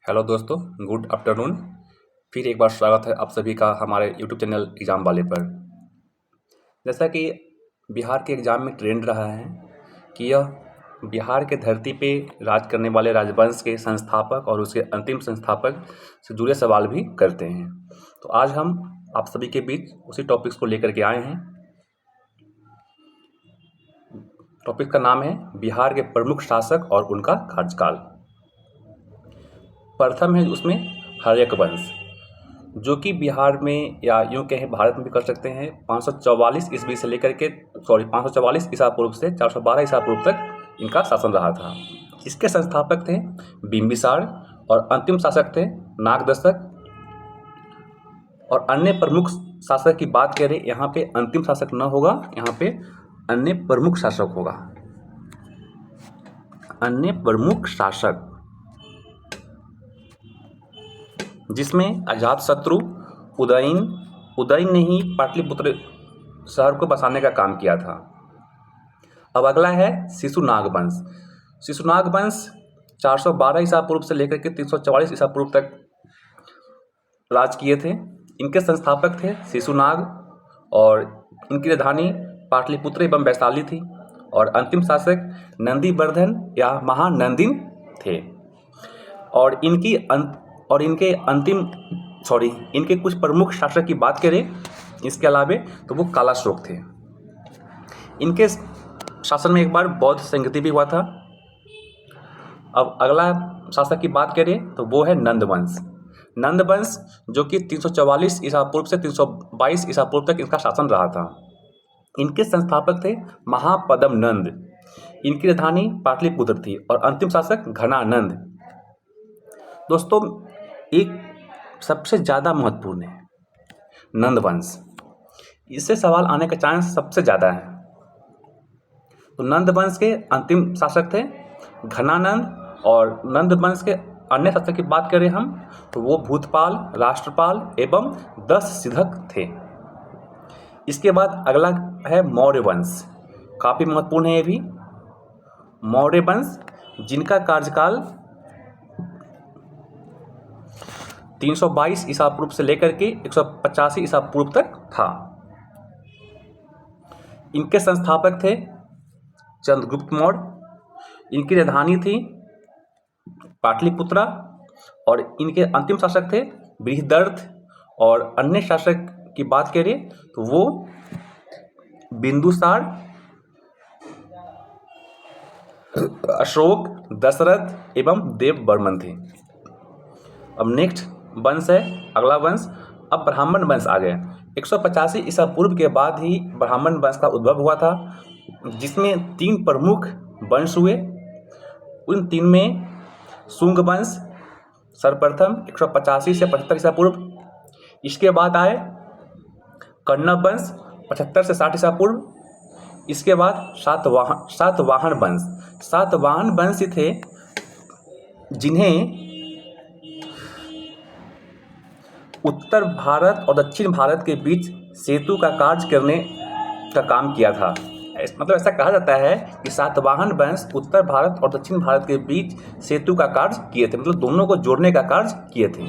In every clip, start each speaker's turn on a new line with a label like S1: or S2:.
S1: Hello दोस्तों, good afternoon. फिर एक बार स्वागत है आप सभी का हमारे यूट्यूब चैनल एग्ज़ाम वाले पर। जैसा कि बिहार के एग्ज़ाम में ट्रेंड रहा है कि यह बिहार के धरती पे राज करने वाले राजवंश के संस्थापक और उसके अंतिम संस्थापक से जुड़े सवाल भी करते हैं। तो आज हम आप सभी के बीच उसी टॉपिक्स को लेकर के आए हैं। टॉपिक का नाम है बिहार के प्रमुख शासक और उनका कार्यकाल। प्रथम है उसमें हर्यक वंश, जो कि बिहार में या यूँ कहें भारत में भी कर सकते हैं 544 ईस्वी से लेकर के 544 ईसा पूर्व से 412 ईसा पूर्व तक इनका शासन रहा था। इसके संस्थापक थे बिंबिसार और अंतिम शासक थे नागदशक। और अन्य प्रमुख शासक की बात करें, यहाँ पे अंतिम शासक न होगा, यहाँ पे अन्य प्रमुख शासक होगा। अन्य प्रमुख शासक जिसमें अजातशत्रु उदयन ने ही पाटलिपुत्र शहर को बसाने का काम किया था। अब अगला है शिशुनाग वंश। शिशुनाग वंश 412 ईसा पूर्व से लेकर के 344 ईसा पूर्व तक राज किए थे। इनके संस्थापक थे शिशुनाग और इनकी राजधानी पाटलिपुत्र एवं वैशाली थी। और अंतिम शासक नंदीवर्धन या महानंदिन थे। और इनके कुछ प्रमुख शासक की बात करें इसके अलावे तो वो कालाशोक थे। इनके शासन में एक बार बौद्ध संगति भी हुआ था। अब अगला शासक की बात करें तो वो है नंदवंश। नंदवंश जो कि 344 ईसा पूर्व से 322 ईसा पूर्व तक इनका शासन रहा था। इनके संस्थापक थे महापद्म नंद। इनकी राजधानी पाटलिपुत्र थी और अंतिम शासक घनानंद। दोस्तों, एक सबसे ज़्यादा महत्वपूर्ण है नंदवंश। इससे सवाल आने का चांस सबसे ज़्यादा है। तो नंदवंश के अंतिम शासक थे घनानंद। और नंदवंश के अन्य शासक की बात करें हम तो वो भूतपाल, राष्ट्रपाल एवं 10 सिद्धक थे। इसके बाद अगला है मौर्य वंश। काफ़ी महत्वपूर्ण है ये भी। मौर्य वंश जिनका कार्यकाल 322 ईसा पूर्व से लेकर के 185 ईसा पूर्व तक था। इनके संस्थापक थे चंद्रगुप्त मौर्य। इनकी राजधानी थी पाटलिपुत्रा। और इनके अंतिम शासक थे बृहदर्थ। और अन्य शासक की बात करें तो वो बिंदुसार, अशोक, दशरथ एवं देववर्मन थे। अब नेक्स्ट वंश है अगला वंश। अब ब्राह्मण वंश आ गए। 185 ईसा पूर्व के बाद ही ब्राह्मण वंश का उद्भव हुआ था, जिसमें 3 प्रमुख वंश हुए। उन 3 में शुंग वंश सर्वप्रथम 185 से 75 ईसा पूर्व। इसके बाद आए कण्व वंश 75 से 60 ईसा पूर्व। इसके बाद सातवाहन वंश। सातवाहन वंश थे जिन्हें उत्तर भारत और दक्षिण भारत के बीच सेतु का कार्य करने का काम किया था। मतलब ऐसा कहा जाता है कि सातवाहन वंश उत्तर भारत और दक्षिण भारत के बीच सेतु का कार्य किए थे, मतलब दोनों को जोड़ने का कार्य किए थे।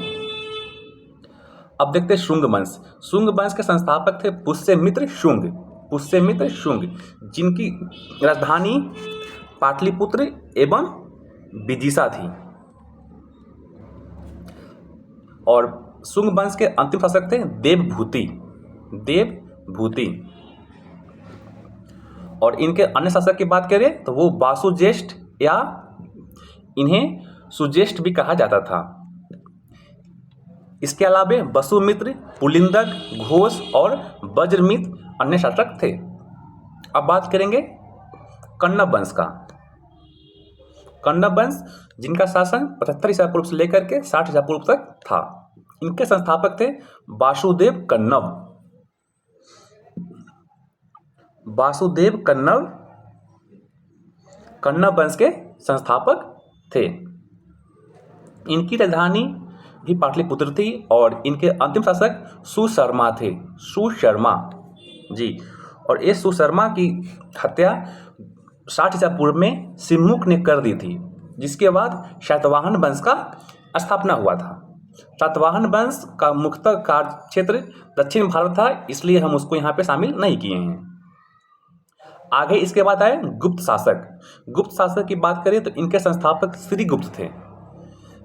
S1: अब देखते हैं शुंग वंश। शुंग वंश के संस्थापक थे पुष्यमित्र शुंग, जिनकी राजधानी पाटलिपुत्र एवं विदिशा थी। और शुंग वंश के अंतिम शासक थे देवभूति। और इनके अन्य शासक की बात करें तो वो वासुज्येष्ठ या इन्हें सुज्येष्ठ भी कहा जाता था। इसके अलावा वसुमित्र, पुलिंदक, घोष और वज्रमित्र अन्य शासक थे। अब बात करेंगे कण्व वंश का। कण्व वंश जिनका शासन 75 ईसा पूर्व से लेकर के 60 ईसा पूर्व तक था। इनके संस्थापक थे वासुदेव कण्व वंश के संस्थापक थे। इनकी राजधानी भी पाटलिपुत्र थी। और इनके अंतिम शासक सुशर्मा थे। और ये सुशर्मा की हत्या 60 ईसा पूर्व में सिम्मुख ने कर दी थी, जिसके बाद शातवाहन वंश का स्थापना हुआ था। सातवाहन वंश का मुख्यतः कार्य क्षेत्र दक्षिण भारत था, इसलिए हम उसको यहाँ पे शामिल नहीं किए हैं। आगे इसके बाद आए गुप्त शासक। गुप्त शासक की बात करें तो इनके संस्थापक श्रीगुप्त थे,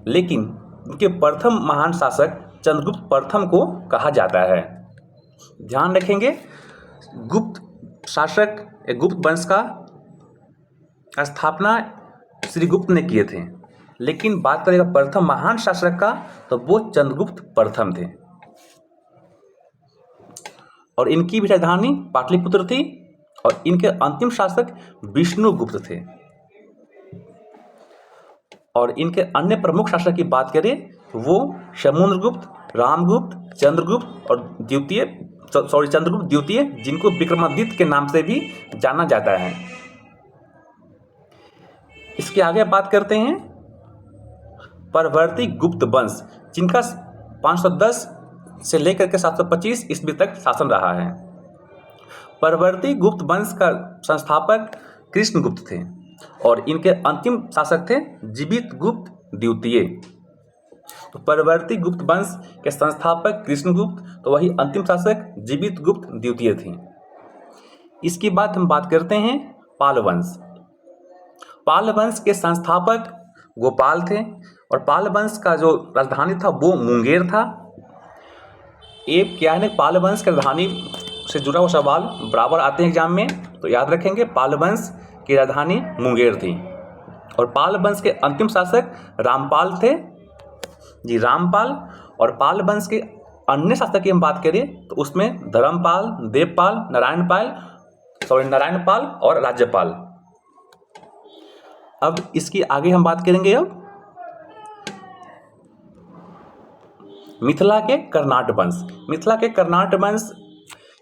S1: लेकिन इनके प्रथम महान शासक चंद्रगुप्त प्रथम को कहा जाता है। ध्यान रखेंगे, गुप्त शासक गुप्त वंश का स्थापना श्रीगुप्त ने किए थे, लेकिन बात करेगा प्रथम महान शासक का तो वो चंद्रगुप्त प्रथम थे। और इनकी भी राजधानी पाटलिपुत्र थी और इनके अंतिम शासक विष्णुगुप्त थे। और इनके अन्य प्रमुख शासक की बात करें तो वो समुद्रगुप्त, रामगुप्त, चंद्रगुप्त और चंद्रगुप्त द्वितीय, जिनको विक्रमादित्य के नाम से भी जाना जाता है। इसके आगे बात करते हैं परवर्ती गुप्त वंश, जिनका 510 से लेकर के 725 ईस्वी तक शासन रहा है। परवर्ती गुप्त वंश का संस्थापक कृष्णगुप्त थे और इनके अंतिम शासक थे जीवितगुप्त द्वितीय। तो परवर्ती गुप्त वंश के संस्थापक कृष्णगुप्त, तो वही अंतिम शासक जीवितगुप्त द्वितीय थे। इसके बाद हम बात करते हैं पाल वंश। पाल वंश के संस्थापक गोपाल थे और पाल वंश का जो राजधानी था वो मुंगेर था। ये क्या है, पाल वंश की राजधानी से जुड़ा हुआ सवाल बराबर आते हैं एग्जाम में, तो याद रखेंगे पाल वंश की राजधानी मुंगेर थी। और पाल वंश के अंतिम शासक रामपाल थे जी, रामपाल। और पाल वंश के अन्य शासक की हम बात करें तो उसमें धर्मपाल, देवपाल, नारायणपाल और राज्यपाल। अब इसकी आगे हम बात करेंगे अब मिथिला के कर्नाट वंश। मिथिला के कर्नाट वंश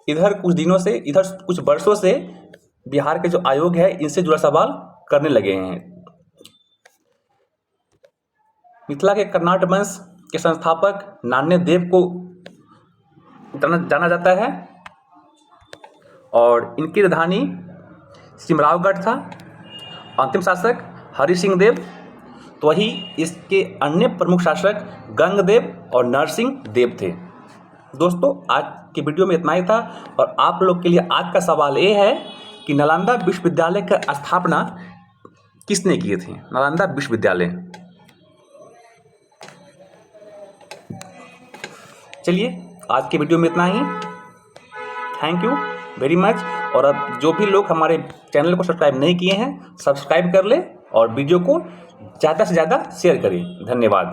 S1: इधर कुछ वर्षों से बिहार के जो आयोग है इनसे जुड़ा सवाल करने लगे हैं। मिथिला के कर्नाट वंश के संस्थापक नान्यदेव को जाना जाता है और इनकी राजधानी सिमरावगढ़ था। अंतिम शासक हरि सिंह देव, तो वही इसके अन्य प्रमुख शासक गंगदेव और नरसिंह देव थे। दोस्तों, आज की वीडियो में इतना ही था और आप लोग के लिए आज का सवाल ये है कि नालंदा विश्वविद्यालय की स्थापना किसने की थी? नालंदा विश्वविद्यालय। चलिए, आज की वीडियो में इतना ही। Thank you very much. और अब जो भी लोग हमारे चैनल को सब्सक्राइब नहीं किए हैं, सब्सक्राइब कर ले और वीडियो को ज़्यादा से ज़्यादा शेयर करें। धन्यवाद।